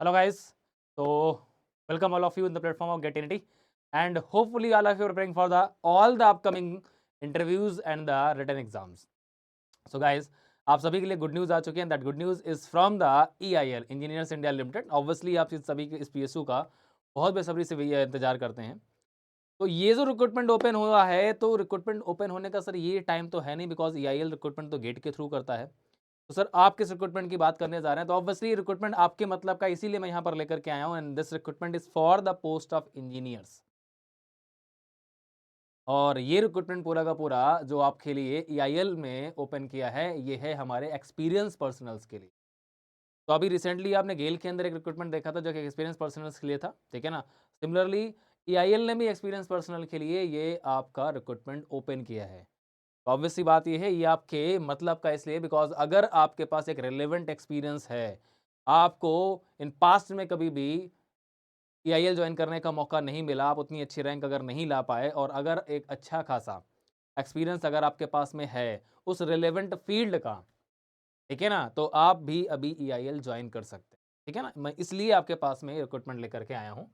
Hello guys. So welcome all of you in the platform of Getinity, and hopefully all of you are preparing for the all the upcoming interviews and the written exams. So guys, आप सभी के लिए good news आ चुकी है. That good news is from the EIL engineers India limited. Obviously आप इस सभी इस PSU का बहुत बेसब्री से इंतजार करते हैं. तो ये जो रिक्रूटमेंट ओपन हुआ है, तो रिक्रूटमेंट ओपन होने का सर ये टाइम तो है नहीं, बिकॉज EIL रिक्रूटमेंट तो गेट के थ्रू करता है. तो सर आप किस रिक्रूटमेंट की बात करने जा रहे हैं? तो ऑब्वियसली रिक्रूटमेंट आपके मतलब का, इसीलिए मैं यहाँ पर लेकर के आया हूँ. And this recruitment is for the post of engineers. और ये रिक्रूटमेंट पूरा का पूरा जो आपके लिए EIL में ओपन किया है, ये है हमारे एक्सपीरियंस पर्सनल्स के लिए. तो अभी रिसेंटली आपने गेल के अंदर एक रिक्रूटमेंट देखा था जो कि एक्सपीरियंस पर्सनल्स के लिए था, ठीक है ना. सिमिलरली EIL ने भी एक्सपीरियंस पर्सनल के लिए ये आपका रिक्रूटमेंट ओपन किया है. तो ऑब्वियस सी बात ये है, ये आपके मतलब का इसलिए बिकॉज अगर आपके पास एक रिलेवेंट एक्सपीरियंस है, आपको इन पास्ट में कभी भी EIL ज्वाइन करने का मौका नहीं मिला, आप उतनी अच्छी रैंक अगर नहीं ला पाए, और अगर एक अच्छा खासा एक्सपीरियंस अगर आपके पास में है उस रिलेवेंट फील्ड का, ठीक है ना, तो आप भी अभी EIL ज्वाइन कर सकते हैं, ठीक है ना. मैं इसलिए आपके पास में रिक्रूटमेंट लेकर के आया हूँ.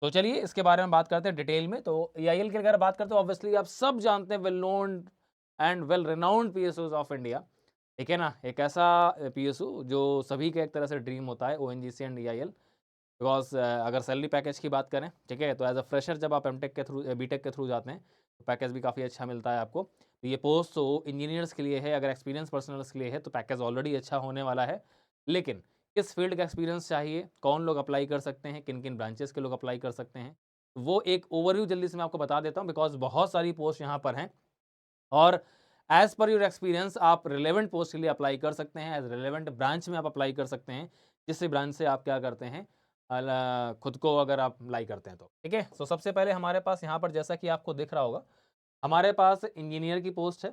तो चलिए इसके बारे में बात करते हैं डिटेल में. तो EIL की अगर बात करते हैं, ऑब्वियसली आप सब जानते हैं, well known and well renowned PSUs of India, ठीक है ना. एक ऐसा PSU जो सभी का एक तरह से ड्रीम होता है, ONGC एंड EIL. बिकॉज अगर सैलरी पैकेज की बात करें, ठीक है, तो एज अ फ्रेशर जब आप MTech के थ्रू BTech के थ्रू जाते हैं, तो पैकेज भी काफ़ी अच्छा मिलता है आपको. तो ये पोस्ट तो इंजीनियर्स के लिए है, अगर एक्सपीरियंस पर्सनल्स के लिए है तो पैकेज ऑलरेडी अच्छा होने वाला है. लेकिन किस फील्ड का एक्सपीरियंस चाहिए, कौन लोग अप्लाई कर सकते हैं, किन किन ब्रांचेस के लोग अप्लाई कर सकते हैं, वो एक ओवरव्यू जल्दी से मैं आपको बता देता हूँ. बिकॉज बहुत सारी पोस्ट यहाँ पर हैं, और एज पर योर एक्सपीरियंस आप रिलेवेंट पोस्ट के लिए अप्लाई कर सकते हैं. एज रिलेवेंट ब्रांच में आप अप्लाई कर सकते हैं, जिस ब्रांच से आप क्या करते हैं, खुद को अगर आप अप्लाई करते हैं तो, ठीक है. सो सबसे पहले हमारे पास यहाँ पर, जैसा कि आपको दिख रहा होगा, हमारे पास इंजीनियर की पोस्ट है,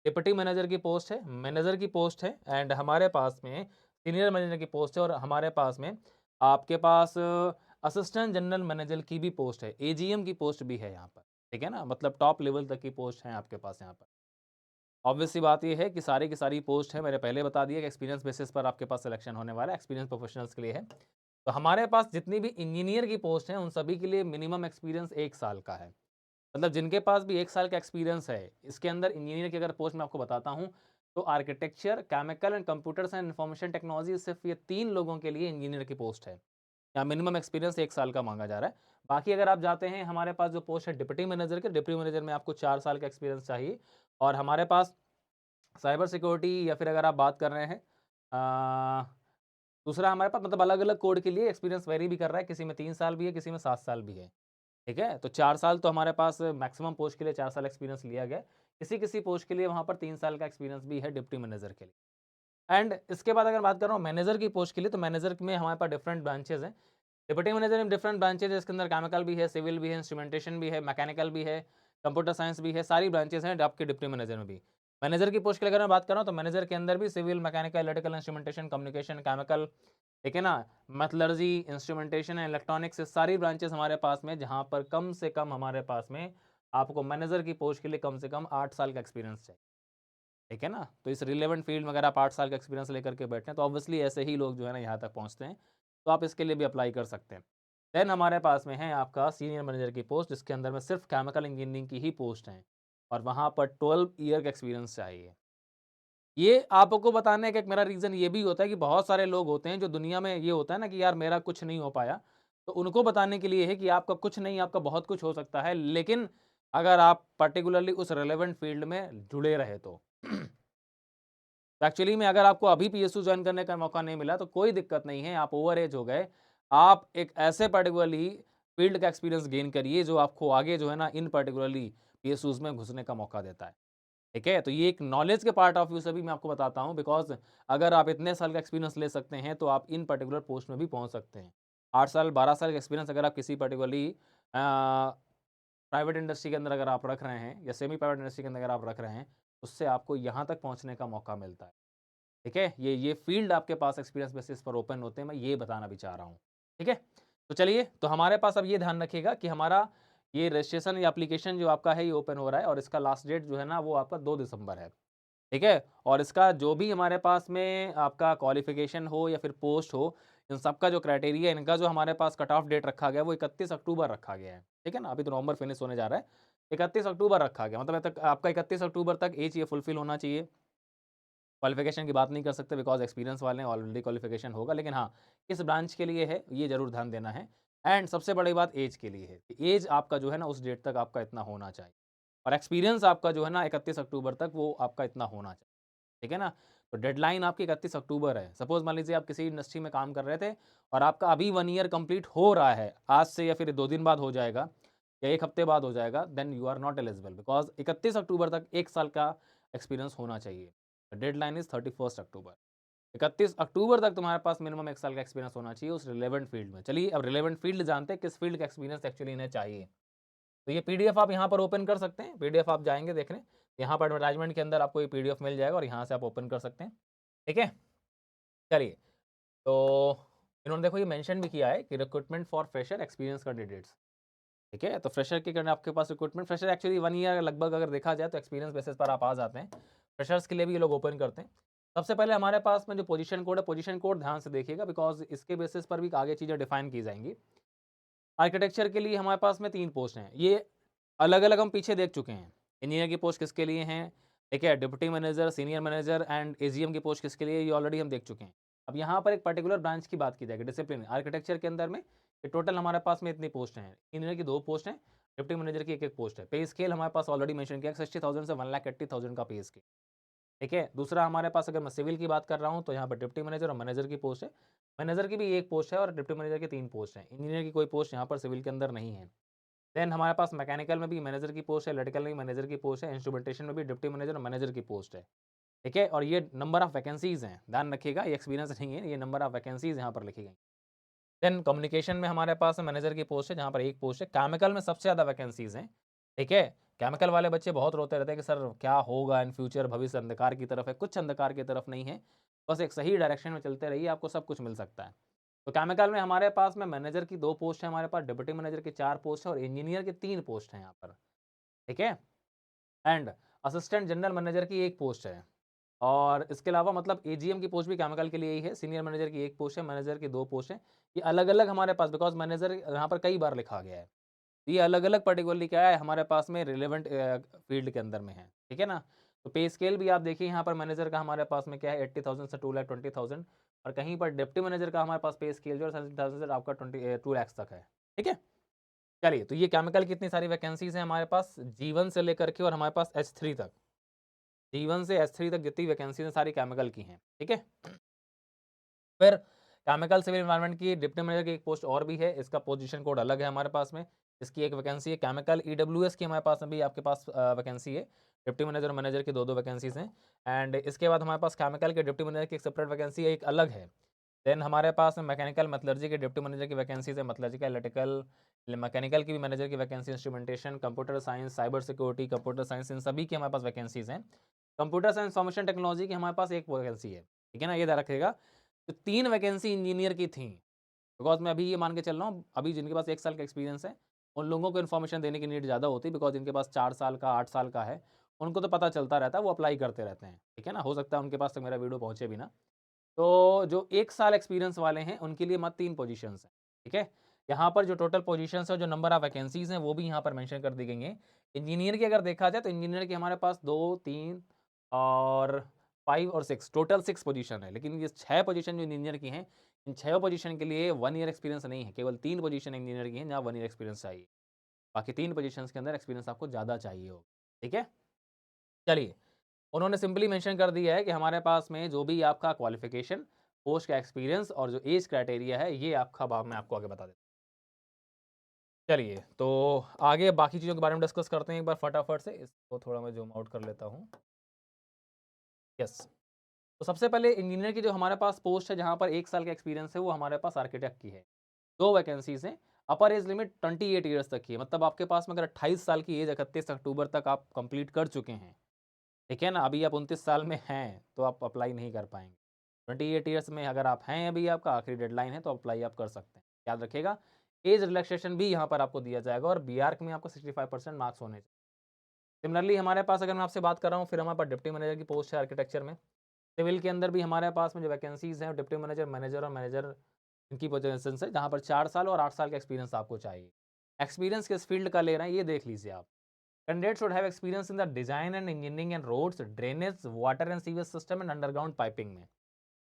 डिप्टी मैनेजर की पोस्ट है, मैनेजर की पोस्ट है, एंड हमारे पास में सीनियर मैनेजर की पोस्ट है, और हमारे पास में आपके पास असिस्टेंट जनरल मैनेजर की भी पोस्ट है, AGM की पोस्ट भी है यहाँ पर, ठीक है ना. मतलब टॉप लेवल तक की पोस्ट है आपके पास यहाँ पर. ऑब्वियस सी बात ये है कि सारी की सारी पोस्ट है, मैंने पहले बता दिया कि एक्सपीरियंस बेसिस पर आपके पास सिलेक्शन होने वाला है, एक्सपीरियंस प्रोफेशनल्स के लिए है. तो हमारे पास जितनी भी इंजीनियर की पोस्ट हैं, उन सभी के लिए मिनिमम एक्सपीरियंस 1 साल का है. मतलब जिनके पास भी 1 साल का एक्सपीरियंस है, इसके अंदर इंजीनियर की अगर पोस्ट मैं आपको बताता हूँ, तो architecture, chemical and computers and information technology, सिर्फ ये 3 लोगों के लिए इंजीनियर की पोस्ट है. यहाँ मिनिमम एक्सपीरियंस 1 साल का मांगा जा रहा है. बाकी अगर आप जाते हैं, हमारे पास जो पोस्ट है डिप्टी मैनेजर के, डिप्टी मैनेजर में आपको 4 साल का एक्सपीरियंस चाहिए. और हमारे पास साइबर सिक्योरिटी, या फिर अगर आप बात कर रहे हैं दूसरा हमारे पास, मतलब अलग अलग कोड के लिए एक्सपीरियंस वेरी भी कर रहा है, किसी में 3 साल भी है, किसी में 7 साल भी है, ठीक है. तो 4 साल तो हमारे पास मैक्सिमम पोस्ट के लिए 4 साल एक्सपीरियंस लिया गया. किसी किसी पोस्ट के लिए वहाँ पर 3 साल का एक्सपीरियंस भी है डिप्टी मैनेजर के लिए. एंड इसके बाद अगर बात कर रहा हूँ मैनेजर की पोस्ट के लिए, तो मैनेजर में हमारे पास डिफरेंट ब्रांचेज हैं. डिप्टी मैनेजर में डिफरेंट ब्रांचेज है, इसके अंदर केमिकल भी है, सिविल भी है, इंस्ट्रूमेंटेशन भी है, मैकेनिकल भी है, कंप्यूटर साइंस भी है, सारी ब्रांचेज हैं आपके डिप्टी मैनेजर में भी. मैनेजर की पोस्ट की अगर मैं बात कर रहा हूँ, तो मैनेजर के अंदर भी civil, mechanical, electrical, instrumentation, communication, chemical, ठीक है ना, मेथलर्जी, इंस्ट्रूमेंटेशन एंड इलेक्ट्रॉनिक्स, ये सारी ब्रांचेस हमारे पास में, जहाँ पर कम से कम हमारे पास में आपको मैनेजर की पोस्ट के लिए कम से कम 8 साल का एक्सपीरियंस चाहिए, ठीक है ना. तो इस रिलेवेंट फील्ड में अगर आप 8 साल का एक्सपीरियंस लेकर के बैठे हैं, तो ऑब्वियसली ऐसे ही लोग जो है ना यहाँ तक पहुँचते हैं. तो आप इसके लिए भी अप्लाई कर सकते हैं. देन हमारे पास में है आपका सीनियर मैनेजर की पोस्ट, जिसके अंदर में सिर्फ केमिकल इंजीनियरिंग की ही पोस्ट हैं, और वहाँ पर 12 ईयर का एक्सपीरियंस चाहिए. ये आपको बताने का एक मेरा रीज़न ये भी होता है कि बहुत सारे लोग होते हैं जो दुनिया में, ये होता है ना कि यार मेरा कुछ नहीं हो पाया, तो उनको बताने के लिए है कि आपका कुछ नहीं, आपका बहुत कुछ हो सकता है, लेकिन अगर आप पर्टिकुलरली उस रिलेवेंट फील्ड में जुड़े रहे तो. तो एक्चुअली में अगर आपको अभी PSU ज्वाइन करने का मौका नहीं मिला तो कोई दिक्कत नहीं है, आप ओवर एज हो गए, आप एक ऐसे पर्टिकुलरली फील्ड का एक्सपीरियंस गेन करिए जो आपको आगे जो है ना इन पर्टिकुलरली PSUs में घुसने का मौका देता है, ठीक है. तो ये एक नॉलेज के पार्ट ऑफ व्यू से भी मैं आपको बताता हूँ, बिकॉज अगर आप इतने साल का एक्सपीरियंस ले सकते हैं, तो आप इन पर्टिकुलर पोस्ट में भी पहुँच सकते हैं. 8 साल 12 साल का एक्सपीरियंस अगर आप किसी पर्टिकुलरली प्राइवेट इंडस्ट्री के अंदर अगर आप रख रहे हैं, या सेमी प्राइवेट इंडस्ट्री के अंदर अगर आप रख रहे हैं, उससे आपको यहाँ तक पहुँचने का मौका मिलता है, ठीक है. ये फील्ड आपके पास एक्सपीरियंस बेसिस पर ओपन होते हैं, मैं ये बताना भी चाह रहा हूँ, ठीक है. तो चलिए, तो हमारे पास अब ये ध्यान रखिएगा कि हमारा ये रजिस्ट्रेशन या एप्लीकेशन जो आपका है, ये ओपन हो रहा है, और इसका लास्ट डेट जो है ना वो आपका 2 दिसंबर है, ठीक है. और इसका जो भी हमारे पास में आपका क्वालिफिकेशन हो या फिर पोस्ट हो, इन सबका जो क्राइटेरिया, इनका जो हमारे पास कट ऑफ डेट रखा गया वो 31 अक्टूबर रखा गया है, ठीक है ना। अभी तो नवंबर फिनिश होने जा रहा है, 31 अक्टूबर रखा गया, मतलब तक आपका 31 अक्टूबर तक एज ये फुलफिल होना चाहिए। क्वालिफिकेशन की बात नहीं कर सकते बिकॉज एक्सपीरियंस वाले ऑलरेडी क्वालिफिकेशन होगा, लेकिन हाँ किस ब्रांच के लिए है ये जरूर ध्यान देना है। एंड सबसे बड़ी बात एज के लिए है कि एज आपका जो है ना उस डेट तक आपका इतना होना चाहिए, और एक्सपीरियंस आपका जो है ना 31 अक्टूबर तक वो आपका इतना होना चाहिए, ठीक है ना। तो डेडलाइन आपकी 31 अक्टूबर है। सपोज मान लीजिए आप किसी इंडस्ट्री में काम कर रहे थे और आपका अभी 1 ईयर कंप्लीट हो रहा है आज से, या फिर 2 दिन बाद हो जाएगा या 1 हफ्ते बाद हो जाएगा, then you are not eligible because 31 अक्टूबर तक 1 साल का एक्सपीरियंस होना चाहिए। डेडलाइन इज 31 अक्टूबर। 31 अक्टूबर तक तुम्हारे पास मिनिमम 1 साल का एक्सपीरियंस होना चाहिए उस रिलेवेंट फील्ड में। चलिए अब रिलेवेंट फील्ड जानते हैं, किस फील्ड का एक्सपीरियंस एक्चुअली इन्हें चाहिए। तो ये पीडीएफ आप यहाँ पर ओपन कर सकते हैं, पीडीएफ आप जाएंगे देखने, यहाँ पर एडवर्टाइजमेंट के अंदर आपको ये पीडीएफ मिल जाएगा और यहाँ से आप ओपन कर सकते हैं, ठीक है। चलिए, तो इन्होंने देखो ये मेंशन भी किया है कि recruitment for fresher experience candidates, ठीक है। तो फ्रेशर के करने आपके पास रिक्रूटमेंट, फ्रेशर एक्चुअली 1 ईयर लगभग अगर देखा जाए तो एक्सपीरियंस बेसिस पर आप आ जाते हैं। फ्रेशर्स के लिए भी ये लोग ओपन करते हैं। सबसे पहले हमारे पास में जो पोजीशन कोड है, पोजीशन कोड ध्यान से देखिएगा बिकॉज इसके बेसिस पर भी आगे चीज़ें डिफाइन की जाएंगी। आर्किटेक्चर के लिए हमारे पास में 3 पोस्ट हैं, ये अलग अलग हम पीछे देख चुके हैं। इंजीनियर की पोस्ट किसके लिए हैं, ठीक है, deputy manager, senior manager and AGM की पोस्ट किसके लिए, ये ऑलरेडी हम देख चुके हैं। अब यहाँ पर एक पर्टिकुलर ब्रांच की बात की जाएगी, डिसिप्लिन आर्किटेक्चर के अंदर में ये टोटल हमारे पास में इतनी पोस्ट हैं। इंजीनियर की 2 पोस्ट हैं, डिप्टी मैनेजर की 1-1 पोस्ट है। पे स्केल हमारे पास ऑलरेडी मेंशन किया 60,000 से 1,80,000 का पे स्केल, ठीक है। दूसरा हमारे पास अगर मैं सिविल की बात कर रहा हूँ तो यहाँ पर डिप्टी मैनेजर और मैनेजर की पोस्ट है। मैनेजर की भी 1 पोस्ट है और डिप्टी मैनेजर की 3 पोस्ट है। इंजीनियर की कोई पोस्ट यहाँ पर सिविल के अंदर नहीं है। देन हमारे पास मैकेनिकल में भी मैनेजर की पोस्ट है, इलेक्ट्रिकल में भी मैनेजर की पोस्ट है, इंस्ट्रूमेंटेशन में भी डिप्टी मैनेजर और मैनेजर की पोस्ट है, ठीक है। और ये नंबर ऑफ वैकेंसीज हैं, ध्यान रखिएगा, ये एक्सपीरियंस नहीं है, ये नंबर ऑफ वैकेंसीज यहाँ पर लिखी गई। देन कम्युनिकेशन में हमारे पास मैनेजर की पोस्ट है जहाँ पर 1 पोस्ट है। केमिकल में सबसे ज़्यादा वैकेंसीज हैं, ठीक है। केमिकल वाले बच्चे बहुत रोते रहते हैं कि सर क्या होगा इन फ्यूचर, भविष्य अंधकार की तरफ है। कुछ अंधकार की तरफ नहीं है, बस एक सही डायरेक्शन में चलते रहिए, आपको सब कुछ मिल सकता है। तो केमिकल में हमारे पास में मैनेजर की 2 पोस्ट है, हमारे पास डिप्टी मैनेजर की 4 पोस्ट है और इंजीनियर की 3 पोस्ट हैं यहाँ पर, ठीक है। एंड असिस्टेंट जनरल मैनेजर की 1 पोस्ट है। और इसके अलावा मतलब एजीएम की पोस्ट भी केमिकल के लिए ही है। सीनियर मैनेजर की 1 पोस्ट है, मैनेजर की 2 पोस्ट है। ये अलग अलग हमारे पास, बिकॉज मैनेजर यहाँ पर कई बार लिखा गया है, ये अलग अलग पर्टिकुलरली क्या है हमारे पास में रिलेवेंट फील्ड के अंदर में है, ठीक है ना। तो पे स्केल भी आप देखिए यहाँ पर मैनेजर का हमारे पास में क्या है 80,000 से 2,20,000, और कहीं पर डिप्टी मैनेजर का हमारे पास पे स्केल जो है 70,000 से आपका 2 लाख तक है, ठीक है। चलिए, तो ये केमिकल की इतनी सारी वैकेंसीज हैं हमारे पास G1 से लेकर के और हमारे पास H3 तक, G1 से H3 तक जितनी वैकेंसीज हैं सारी केमिकल की हैं, ठीक है। फिर केमिकल सिविल एनवायरनमेंट की डिप्टी मैनेजर की 1 पोस्ट और भी है, इसका पोजीशन कोड अलग है हमारे पास में, इसकी 1 वैकेंसी है। केमिकल ईडब्ल्यूएस की हमारे पास में भी आपके पास वैकेंसी है। डिप्टी मैनेजर और मैनेजर की 2-2 वैकेंसीज हैं। एंड इसके बाद हमारे पास केमिकल के डिप्टी मैनेजर की एक सेपरेट वैकेंसी है, एक अलग है। देन हमारे पास मैकेनिकल मेटलर्जी के डिप्टी मैनेजर की वैकेंसीज है, मेटलर्जी का इलेक्ट्रिकल मैकेनिकल की भी मैनेजर की vacancy, instrumentation, computer science, cyber security, computer science, इन सभी की हमारे पास वैकेंसीज हैं। कंप्यूटर साइंस इंफॉर्मेशन टेक्नोलॉजी की हमारे पास 1 वैकेंसी है, ठीक है ना, ये ध्यान रखिएगा। तो 3 वैकेंसी इंजीनियर की थी, बिकॉज मैं अभी ये मान के चल रहा हूँ अभी जिनके पास 1 साल का एक्सपीरियंस है उन लोगों को इन्फॉर्मेशन देने की नीड ज़्यादा होती है, बिकॉज जिनके पास 4 साल का 8 साल का है उनको तो पता चलता रहता है, वो अप्लाई करते रहते हैं, ठीक है ना। हो सकता है उनके पास तक मेरा वीडियो पहुँचे भी ना। तो जो 1 साल एक्सपीरियंस वाले हैं उनके लिए मत 3 पोजीशंस हैं, ठीक है। यहाँ पर जो टोटल पोजीशंस है, जो नंबर ऑफ वैकेंसीज हैं वो भी यहाँ पर मेंशन कर दी गई हैं। इंजीनियर की अगर देखा जाए तो इंजीनियर की हमारे पास 2, 3 और 5 और 6 टोटल 6 पोजीशन है, लेकिन ये 6 पोजीशन जो इंजीनियर की हैं, इन 6 पोजीशन के लिए 1 ईयर एक्सपीरियंस नहीं है, केवल 3 पोजीशन इंजीनियर की हैं जहाँ 1 ईयर एक्सपीरियंस चाहिए। बाकी 3 पोजीशंस के अंदर एक्सपीरियंस आपको ज़्यादा चाहिए होगा, ठीक है। चलिए, उन्होंने सिंपली मेंशन कर दिया है कि हमारे पास में जो भी आपका क्वालिफिकेशन, पोस्ट का एक्सपीरियंस और जो एज क्राइटेरिया है ये आपका भाव मैं आपको आगे बता देता हूँ। चलिए, तो आगे बाकी चीज़ों के बारे में डिस्कस करते हैं एक बार फटाफट से, इसको थोड़ा मैं जूम आउट कर लेता हूँ। यस, तो सबसे पहले इंजीनियर की जो हमारे पास पोस्ट है जहाँ पर 1 साल का एक्सपीरियंस है वो हमारे पास आर्किटेक्ट की है। 2 वैकेंसीज हैं, अपर एज लिमिट 28 ईयर्स तक की है, मतलब आपके पास में अगर 28 साल की एज 31 अक्टूबर तक आप कंप्लीट कर चुके हैं, ठीक है ना, अभी आप 29 साल में हैं तो आप अप्लाई नहीं कर पाएंगे। 28 ईयर्स में अगर आप हैं, अभी आपका आखिरी डेडलाइन है तो अप्लाई आप कर सकते हैं। याद रखिएगा, एज रिलैक्सेशन भी यहाँ पर आपको दिया जाएगा और बीआरक में आपको 65% मार्क्स होने चाहिए। सिमिलरली हमारे पास अगर मैं आपसे बात कर रहा हूँ, फिर हमारे पास डिप्टी मैनेजर की पोस्ट है आर्किटेक्चर में। सिविल के अंदर भी हमारे पास में जो वैकेंसीज हैं डिप्टी मैनेजर, मैनेजर और मैनेजर इनकी पोजीशन से, जहाँ पर 4 साल और 8 साल का एक्सपीरियंस आपको चाहिए। एक्सपीरियंस किस फील्ड का ले रहे हैं ये देख लीजिए आप। Candidate should have experience in the design and engineering and roads, drainage, water and sewage system and underground piping में।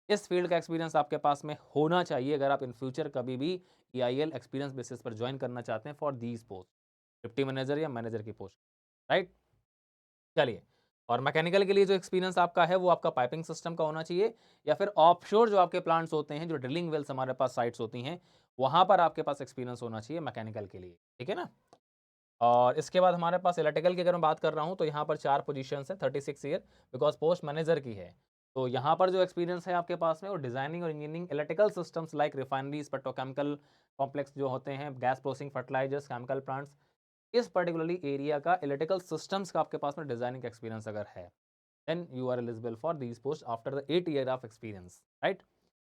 इस फील्ड का एक्सपीरियंस आपके पास में होना चाहिए अगर आप इन फ्यूचर कभी भी EIL एक्सपीरियंस बेसिस पर ज्वाइन करना चाहते हैं for these post, deputy manager या मैनेजर की पोस्ट, राइट। चलिए, और मैकेनिकल के लिए जो एक्सपीरियंस आपका है वो आपका पाइपिंग सिस्टम का होना चाहिए, या फिर ऑफशोर जो आपके प्लांट्स होते हैं, जो ड्रिलिंग वेल्स हमारे पास साइट्स होती हैं, वहां पर आपके पास एक्सपीरियंस होना चाहिए मैकेनिकल के लिए, ठीक है ना। और इसके बाद हमारे पास इलेक्ट्रिकल की अगर मैं बात कर रहा हूँ तो यहाँ पर 4 पोजीशंस हैं, 36 ईयर, बिकॉज पोस्ट मैनेजर की है। तो यहाँ पर जो एक्सपीरियंस है आपके पास में वो डिजाइनिंग और engineering electrical systems like refineries, petrochemical complex जो होते हैं, gas processing, fertilisers, chemical plants, इस पर्टिकुलरली एरिया का इलेक्ट्रिकल सिस्टम्स का आपके पास में डिजाइनिंग एक्सपीरियंस अगर है, then you are eligible for these post after the 8 year of experience, right.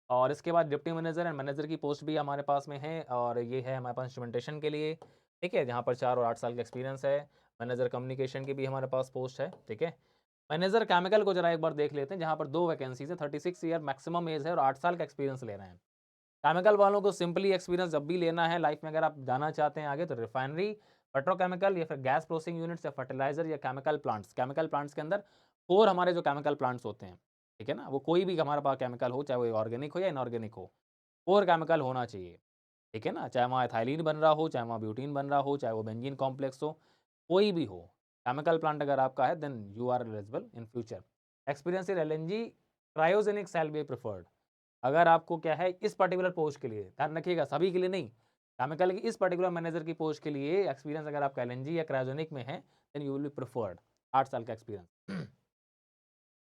और इसके बाद डिप्टी मैनेजर एंड मैनेजर की पोस्ट भी हमारे पास में है, और ये है हमारे पास इंस्ट्रूमेंटेशन के लिए, ठीक है, जहाँ पर 4 और 8 साल का एक्सपीरियंस है। मैनेजर कम्युनिकेशन की भी हमारे पास पोस्ट है, ठीक है। मैनेजर केमिकल को जरा एक बार देख लेते हैं, जहाँ पर 2 वैकेंसीज है, 36 ईयर मैक्सिमम एज है और 8 साल का एक्सपीरियंस ले रहे हैं। केमिकल वालों को सिंपली एक्सपीरियंस जब भी लेना है लाइफ में, अगर आप जाना चाहते हैं आगे, तो रिफाइनरी, पेट्रोकेमिकल या फिर गैस प्रोसेसिंग यूनिट्स या फर्टिलाइजर या केमिकल प्लांट्स। केमिकल प्लांट्स के अंदर 4 हमारे जो केमिकल प्लांट्स होते हैं, ठीक है ना, वो कोई भी हमारे पास केमिकल हो, चाहे वो ऑर्गेनिक हो या इनऑर्गेनिक हो, 4 केमिकल होना चाहिए, ठीक है ना। चाहे वहाँ एथाइलिन बन रहा हो, चाहे वहाँ ब्यूटीन बन रहा हो, चाहे वो बेंजीन कॉम्प्लेक्स हो, कोई भी हो, केमिकल प्लांट अगर आपका है, then you are eligible in future. Experience in LNG cryogenic shall be preferred. अगर आपको क्या है इस पर्टिकुलर पोस्ट के लिए, ध्यान रखिएगा सभी के लिए नहीं, केमिकल की इस पर्टिकुलर मैनेजर की पोस्ट के लिए एक्सपीरियंस अगर आपका LNG या क्रायोजेनिक में है, then you will be preferred, 8 साल का एक्सपीरियंस।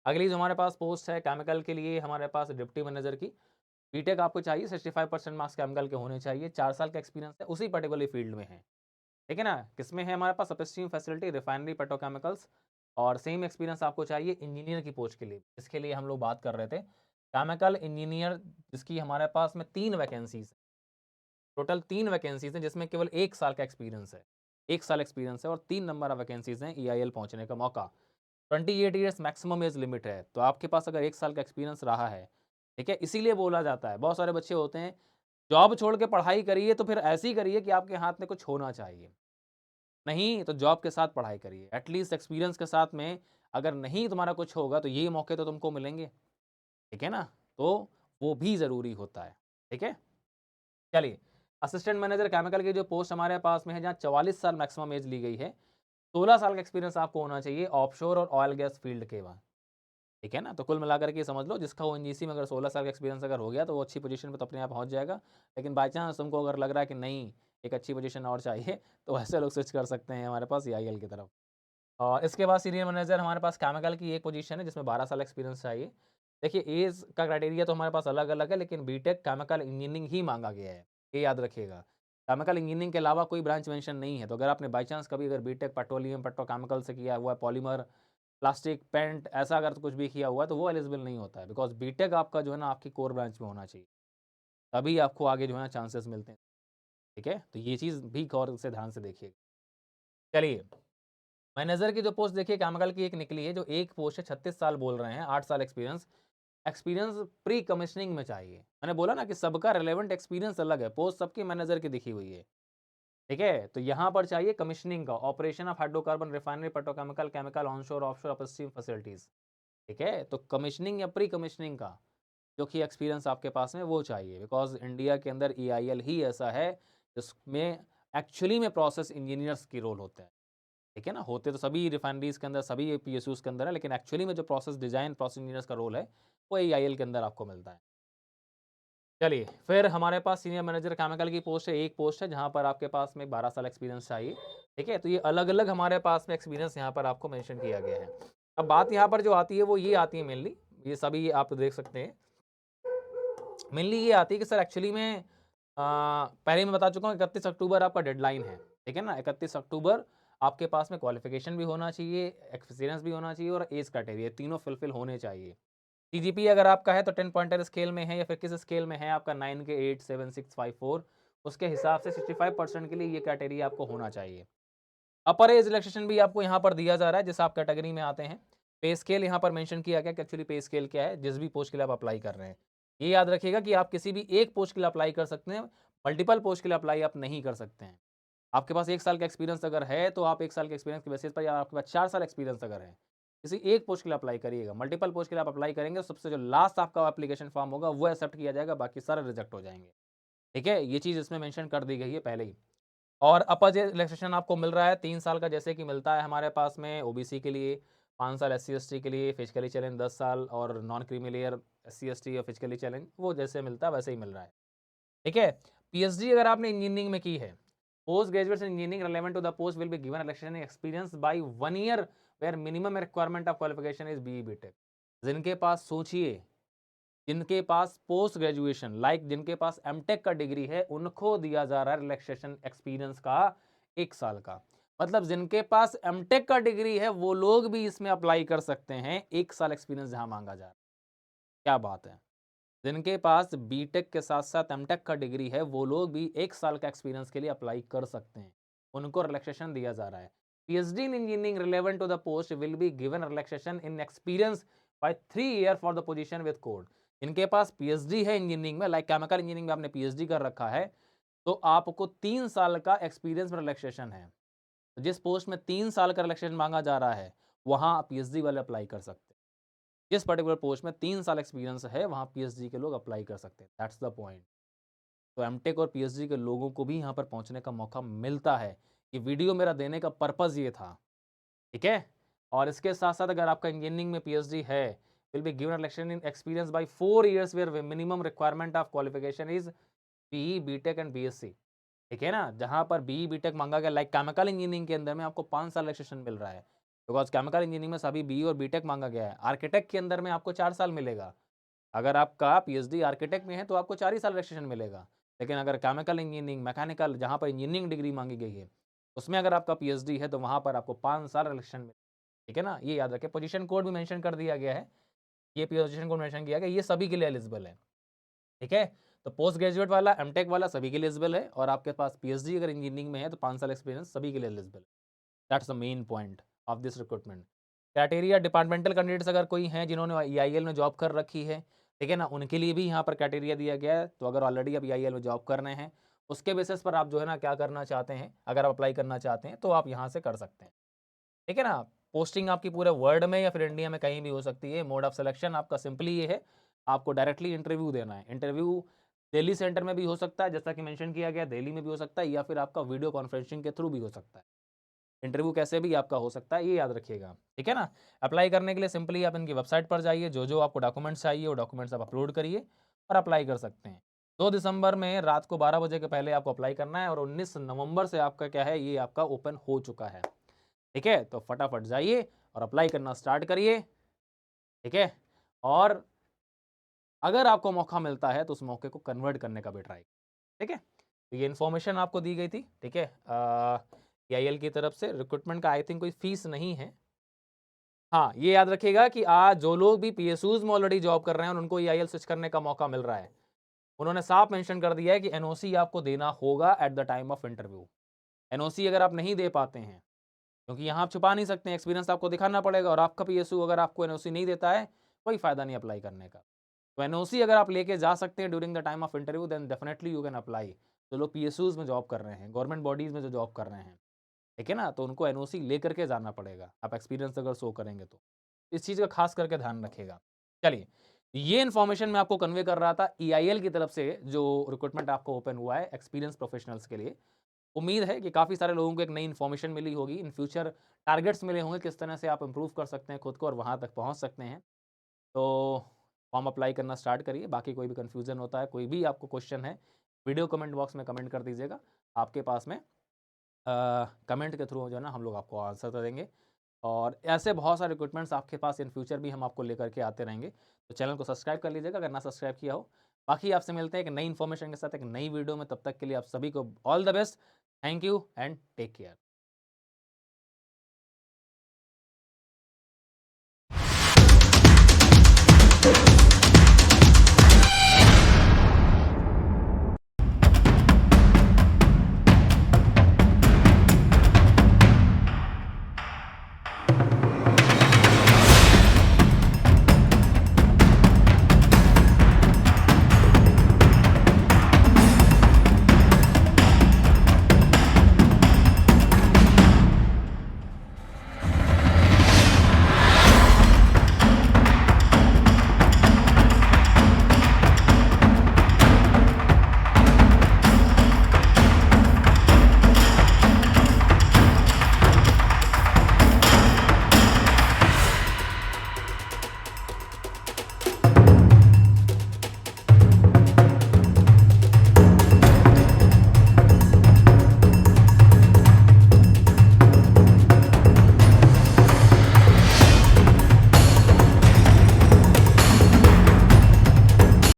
अगली जो हमारे पास पोस्ट है केमिकल के लिए, हमारे पास डिप्टी मैनेजर की, बीटेक आपको चाहिए, 65% मार्क्स केमिकल के होने चाहिए, 4 साल का एक्सपीरियंस है, उसी पर्टिकुलर फील्ड में है, ठीक है ना। किसमें है हमारे पास, अपस्ट्रीम फैसिलिटी, रिफाइनरी, पेट्रोकेमिकल्स। और सेम एक्सपीरियंस आपको चाहिए इंजीनियर की पोस्ट के लिए, इसके लिए हम लोग बात कर रहे थे केमिकल इंजीनियर, जिसकी हमारे पास में 3 वैकेंसीज, टोटल 3 वैकेंसीज हैं, जिसमें केवल 1 साल का एक्सपीरियंस है, 1 साल एक्सपीरियंस है और 3 नंबर ऑफ वैकेंसीज हैं EIL पहुंचने का मौका। 28 ईयर्स मैक्सिमम एज लिमिट है, तो आपके पास अगर 1 साल का एक्सपीरियंस रहा है, ठीक है, इसीलिए बोला जाता है, बहुत सारे बच्चे होते हैं, जॉब छोड़ के पढ़ाई करिए तो फिर ऐसी करिए कि आपके हाथ में कुछ होना चाहिए, नहीं तो जॉब के साथ पढ़ाई करिए, एटलीस्ट एक्सपीरियंस के साथ में अगर नहीं तुम्हारा कुछ होगा तो ये मौके तो तुमको मिलेंगे, ठीक है ना, तो वो भी ज़रूरी होता है, ठीक है। चलिए, असिस्टेंट मैनेजर केमिकल की जो पोस्ट हमारे पास में है, जहाँ 44 साल मैक्सिमम एज ली गई है, 16 साल का एक्सपीरियंस आपको होना चाहिए ऑफशोर और ऑयल गैस फील्ड के बाद, ठीक है ना। तो कुल मिलाकर के समझ लो, जिसका ONGC में अगर 16 साल का एक्सपीरियंस अगर हो गया तो वो अच्छी पोजीशन पे तो अपने आप पहुंच जाएगा। लेकिन बाई चांस तुमको अगर लग रहा है कि नहीं, एक अच्छी पोजीशन और चाहिए, तो ऐसे लोग स्विच कर सकते हैं हमारे पास EIL की तरफ। और इसके बाद सीनियर मैनेजर हमारे पास केमिकल की एक पोजीशन है, जिसमें 12 साल एक्सपीरियंस चाहिए। देखिए, एज का क्राइटेरिया तो हमारे पास अलग अलग है, लेकिन बीटेक केमिकल इंजीनियरिंग ही मांगा गया है, ये याद रखिएगा। केमिकल इंजीनियरिंग के अलावा कोई ब्रांच मेंशन नहीं है, तो अगर आपने बाई चांस कभी अगर बीटेक पेट्रोलियम पेट्रोकेमिकल से किया हुआ है, पॉलीमर, प्लास्टिक, पेंट, ऐसा अगर तो कुछ भी किया हुआ है, तो वो एलिजिबल नहीं होता है, बिकॉज बीटेक आपका जो है ना आपकी कोर ब्रांच में होना चाहिए, तभी आपको आगे जो है ना चांसेस मिलते हैं, ठीक है। तो ये चीज़ भी गौर से ध्यान से देखिए। चलिए, मैनेजर की जो पोस्ट देखिए केमिकल की एक निकली है, जो एक पोस्ट है, 36 साल बोल रहे हैं, 8 साल एक्सपीरियंस। एक्सपीरियंस प्री कमिश्निंग में चाहिए, मैंने बोला ना कि सबका रिलेवेंट एक्सपीरियंस अलग है, पोस्ट सबकी मैनेजर की दिखी हुई है, ठीक है। तो यहाँ पर चाहिए कमिश्निंग का, operation of hydrocarbon refinery petrochemical chemical onshore offshore upstream facilities, ठीक है। तो कमिश्निंग या प्री कमिश्निंग का जो कि एक्सपीरियंस आपके पास में वो चाहिए, बिकॉज इंडिया के अंदर EIL ही ऐसा है जिसमें एक्चुअली में प्रोसेस इंजीनियर्स की रोल होता है, ठीक है ना। होते तो सभी रिफाइनरीज के अंदर, सभी PSUs के अंदर है, लेकिन एक्चुअली में जो प्रोसेस डिजाइन, प्रोसेस इंजीनियर्स का रोल है, वो EIL के अंदर आपको मिलता है। चलिए, फिर हमारे पास सीनियर मैनेजर केमिकल की पोस्ट है, एक पोस्ट है, जहाँ पर आपके पास में 12 साल एक्सपीरियंस चाहिए, ठीक है। तो ये अलग अलग हमारे पास में एक्सपीरियंस यहाँ पर आपको मेंशन किया गया है। अब बात यहाँ पर जो आती है वो ये आती है मेनली, ये सभी आप देख सकते हैं, मेनली ये आती है कि सर एक्चुअली में पहले मैं बता चुका हूँ 31 अक्टूबर आपका डेडलाइन है, ठीक है ना। 31 अक्टूबर आपके पास में क्वालिफिकेशन भी होना चाहिए, एक्सपीरियंस भी होना चाहिए और एज क्राइटेरिया, तीनों फुलफिल होने चाहिए। CGP अगर आपका है तो 10 पॉइंटर स्केल में है, या फिर किस स्केल में है आपका, 9 के 8 7 6 5 4, उसके हिसाब से 65% के लिए ये कैटेगरी आपको होना चाहिए। अपर एज रिलैक्सेशन भी आपको यहाँ पर दिया जा रहा है, जिस आप कैटेगरी में आते हैं। पे स्केल यहाँ पर मेंशन किया गया कि एक्चुअली पे स्केल क्या है, जिस भी पोस्ट के लिए आप अप्लाई कर रहे हैं। ये याद रखिएगा कि आप किसी भी एक पोस्ट के लिए अप्लाई कर सकते हैं, मल्टीपल पोस्ट के लिए अप्लाई आप नहीं कर सकते हैं। आपके पास 1 साल का एक्सपीरियंस अगर है, तो आप 1 साल के एक्सपीरियंस के बेसिस पर, या आपके पास 4 साल एक्सपीरियंस अगर है, किसी एक पोस्ट के लिए अप्लाई करिएगा। मल्टीपल पोस्ट के लिए आप अप्लाई करेंगे, सबसे जो लास्ट आपका एप्लीकेशन फॉर्म होगा, वो एक्सेप्ट किया जाएगा, बाकी सारे रिजेक्ट हो जाएँगे। ठीक है? ये चीज़ इसमें मेंशन कर दी गई है पहले ही। और अपर एज रिलैक्सेशन आपको मिल रहा है 3 साल का, जैसे कि मिलता है हमारे पास में ओबीसी के लिए, 5 साल एससी-एसटी के लिए, फिजिकली चैलेंज 10 साल, और नॉन क्रीमी लेयर एससी-एसटी या फिजिकली चैलेंज वो जैसे मिलता है वैसे ही मिल रहा है। ठीक है? पीएचडी अगर आपने इंजीनियरिंग में की है, post graduate in engineering relevant to the post will be given relaxation in experience by 1 year where minimum requirement of qualification is BE BTech. जिनके पास सोचिए, जिनके पास पोस्ट ग्रेजुएशन जिनके पास एमटेक का डिग्री है, उनको दिया जा रहा है रिलैक्सेशन एक्सपीरियंस का 1 साल का। मतलब जिनके पास एमटेक का डिग्री है, वो लोग भी इसमें अप्लाई कर सकते हैं, 1 साल एक्सपीरियंस जहां मांगा जा रहा है। क्या बात है! जिनके पास बीटेक के साथ-साथ एमटेक का डिग्री है, वो लोग भी 1 साल का एक्सपीरियंस के लिए अप्लाई कर सकते हैं। उनको रिलैक्सेशन दिया जा रहा है। PhD in engineering relevant to the post will be given relaxation in experience by 3 year for the position with code. इनके पास पीएचडी है इंजीनियरिंग में, लाइक केमिकल इंजीनियरिंग में आपने पीएचडी कर रखा है, तो आपको 3 साल का एक्सपीरियंस में रिलैक्सेशन है। तो जिस पोस्ट में 3 साल का रिलैक्सेशन मांगा जा रहा है, वहाँ आप पीएचडी वाले अप्लाई कर सकते हैं। जिस पर्टिकुलर पोस्ट में 3 साल एक्सपीरियंस है, वहाँ पीएचडी के लोग अप्लाई कर सकते हैं। That's the point. तो एमटेक और पीएचडी के लोगों को भी यहाँ पर पहुँचने का मौका मिलता है। ये वीडियो मेरा देने का पर्पज़ ये था, ठीक है? और इसके साथ-साथ अगर आपका इंजीनियरिंग में पीएचडी है, will be given relaxation in experience by 4 years where minimum requirement of qualification is BE, BTech and BSc. ठीक है ना? जहाँ पर बीई, बीटेक माँगा गया, लाइक केमिकल इंजीनियरिंग के अंदर में आपको 5 साल रिलैक्सेशन मिल रहा है। बिकॉज़ केमिकल इंजीनियरिंग में सभी बीई और बीटेक माँगा गया है। आर्किटेक्ट के अंदर में आपको 4 साल मिलेगा। अगर आपका पीएचडी आर्किटेक्ट में है, तो आपको 4 ही साल रिलैक्सेशन मिलेगा। लेकिन अगर केमिकल इंजीनियरिंग, मैकेनिकल, जहाँ पर इंजीनियरिंग डिग्री माँगी गई है, उसमें अगर आपका पीएचडी है, तो वहाँ पर आपको 5 साल रिलैक्सेशन मिलेगा। ठीक है ना? ये याद रखें। पोजीशन कोड भी मेंशन कर दिया गया है। ये पोजीशन कोड मेंशन किया गया है, ये सभी के लिए एलिजिबल है। ठीक है? तो पोस्ट ग्रेजुएट वाला, एमटेक वाला सभी के लिए एलिजिबल है, और आपके पास पीएचडी अगर इंजीनियरिंग में है, तो 5 साल एक्सपीरियंस सभी के लिए एलिजिबल है। That's the main point of this recruitment. Criteria departmental candidates अगर कोई हैं जिन्होंने ईआईएल में जॉब कर रखी है, ठीक है ना? उनके लिए भी यहाँ पर क्राइटेरिया दिया गया है। तो अगर ऑलरेडी आप ईआईएल में जॉब कर रहे हैं, उसके बेसिस पर आप जो है ना क्या करना चाहते हैं, अगर आप अप्लाई करना चाहते हैं, तो आप यहाँ से कर सकते हैं। ठीक है ना? पोस्टिंग आपकी पूरे वर्ल्ड में या फिर इंडिया में कहीं भी हो सकती है। मोड ऑफ सिलेक्शन आपका सिंपली ये है, आपको डायरेक्टली इंटरव्यू देना है। इंटरव्यू दिल्ली सेंटर में भी हो सकता है, जैसा कि मेंशन किया गया, दिल्ली में भी हो सकता है, या फिर आपका वीडियो कॉन्फ्रेंसिंग के थ्रू भी हो सकता है। इंटरव्यू कैसे भी आपका हो सकता है, ये याद रखिएगा। ठीक है ना? अप्लाई करने के लिए सिंपली आप इनकी वेबसाइट पर जाइए, जो आपको डॉक्यूमेंट्स चाहिए, वो डॉक्यूमेंट्स आप अपलोड करिए और अप्लाई कर सकते हैं। 2 दिसंबर में रात को 12 बजे के पहले आपको अप्लाई करना है, और 19 नवंबर से आपका क्या है, ये आपका ओपन हो चुका है। ठीक है? तो फटाफट जाइए और अप्लाई करना स्टार्ट करिए। ठीक है? और अगर आपको मौका मिलता है, तो उस मौके को कन्वर्ट करने का भी ट्राई। ठीक है? तो ये इन्फॉर्मेशन आपको दी गई थी। ठीक है? ईआईएल की तरफ से रिक्रूटमेंट का आई थिंक कोई फीस नहीं है। हाँ, ये याद रखिएगा कि आज जो लोग भी पीएसयूज़ में ऑलरेडी जॉब कर रहे हैं और उनको ईआईएल स्विच करने का मौका मिल रहा है, उन्होंने साफ मेंशन कर दिया है कि एनओसी आपको देना होगा at the time of interview. NOC अगर आप नहीं दे पाते हैं, क्योंकि यहाँ आप छुपा नहीं सकते हैं, एक्सपीरियंस आपको दिखाना पड़ेगा, और आपका पीएसयू अगर आपको एनओसी नहीं देता है, कोई फ़ायदा नहीं अप्लाई करने का। तो एनओसी अगर आप लेके जा सकते हैं during the time of interview, then definitely you can apply. जो लोग पीएसयूज़ में जॉब कर रहे हैं, गवर्नमेंट बॉडीज़ में जो जॉब कर रहे हैं, ठीक है ना? तो उनको एनओसी लेकर के जाना पड़ेगा, आप एक्सपीरियंस अगर शो करेंगे तो। इस चीज़ का खास करके ध्यान रखिएगा। चलिए, ये इन्फॉर्मेशन मैं आपको कन्वे कर रहा था ईआईएल की तरफ से, जो रिक्रूटमेंट आपको ओपन हुआ है एक्सपीरियंस प्रोफेशनल्स के लिए। उम्मीद है कि काफ़ी सारे लोगों को एक नई इन्फॉर्मेशन मिली होगी, इन फ्यूचर टारगेट्स मिले होंगे, किस तरह से आप इम्प्रूव कर सकते हैं खुद को और वहाँ तक पहुँच सकते हैं। तो फॉर्म अप्लाई करना स्टार्ट करिए। बाकी कोई भी कन्फ्यूज़न होता है, कोई भी आपको क्वेश्चन है, वीडियो कमेंट बॉक्स में कमेंट कर दीजिएगा। आपके पास में कमेंट के थ्रू जो है ना हम लोग आपको आंसर तो देंगे, और ऐसे बहुत सारे रिक्रूटमेंट्स आपके पास इन फ्यूचर भी हम आपको लेकर के आते रहेंगे। तो चैनल को सब्सक्राइब कर लीजिएगा अगर ना सब्सक्राइब किया हो। बाकी आपसे मिलते हैं एक नई इन्फॉर्मेशन के साथ एक नई वीडियो में, तब तक के लिए आप सभी को all the best. Thank you and take care.